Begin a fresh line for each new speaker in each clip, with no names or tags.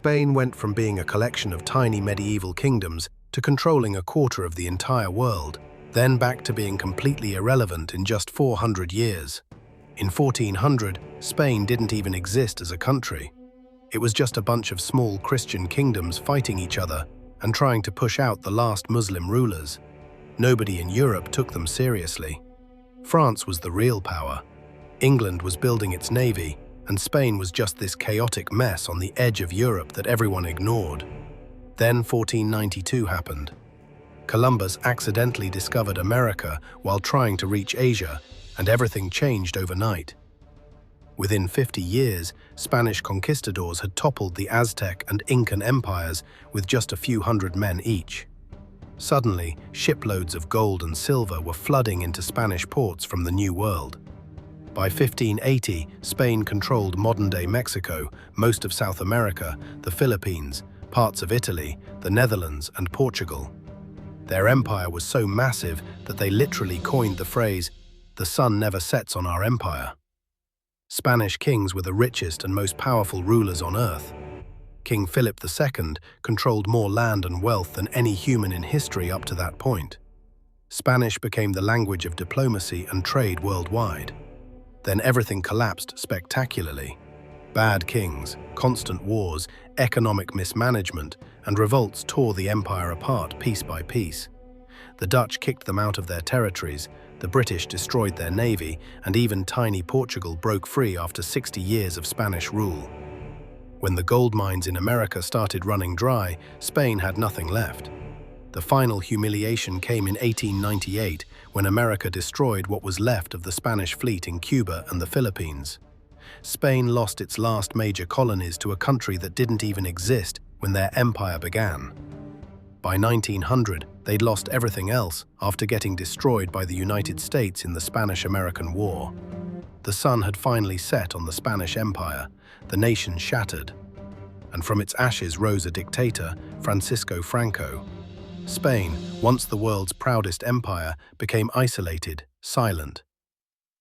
Spain went from being a collection of tiny medieval kingdoms to controlling a quarter of the entire world, then back to being completely irrelevant in just 400 years. In 1400, Spain didn't even exist as a country. It was just a bunch of small Christian kingdoms fighting each other and trying to push out the last Muslim rulers. Nobody in Europe took them seriously. France was the real power. England was building its navy, and Spain was just this chaotic mess on the edge of Europe that everyone ignored. Then 1492 happened. Columbus accidentally discovered America while trying to reach Asia, and everything changed overnight. Within 50 years, Spanish conquistadors had toppled the Aztec and Incan empires with just a few hundred men each. Suddenly, shiploads of gold and silver were flooding into Spanish ports from the New World. By 1580, Spain controlled modern-day Mexico, most of South America, the Philippines, parts of Italy, the Netherlands, and Portugal. Their empire was so massive that they literally coined the phrase, "The sun never sets on our empire." Spanish kings were the richest and most powerful rulers on earth. King Philip II controlled more land and wealth than any human in history up to that point. Spanish became the language of diplomacy and trade worldwide. Then everything collapsed spectacularly. Bad kings, constant wars, economic mismanagement, and revolts tore the empire apart piece by piece. The Dutch kicked them out of their territories, the British destroyed their navy, and even tiny Portugal broke free after 60 years of Spanish rule. When the gold mines in America started running dry, Spain had nothing left. The final humiliation came in 1898, when America destroyed what was left of the Spanish fleet in Cuba and the Philippines. Spain lost its last major colonies to a country that didn't even exist when their empire began. By 1900, they'd lost everything else after getting destroyed by the United States in the Spanish-American War. The sun had finally set on the Spanish Empire, the nation shattered, and from its ashes rose a dictator, Francisco Franco. Spain, once the world's proudest empire, became isolated, silent.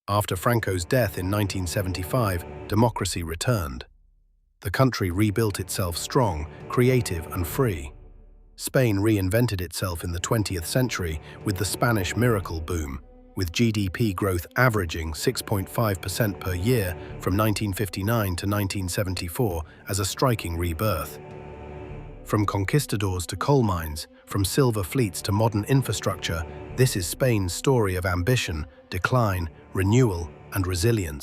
After Franco's death in 1975, democracy returned. The country rebuilt itself strong, creative, and free. Spain reinvented itself in the 20th century with the Spanish miracle boom, with GDP growth averaging 6.5% per year from 1959 to 1974 as a striking rebirth. From conquistadors to coal mines, from silver fleets to modern infrastructure, this is Spain's story of ambition, decline, renewal, and resilience.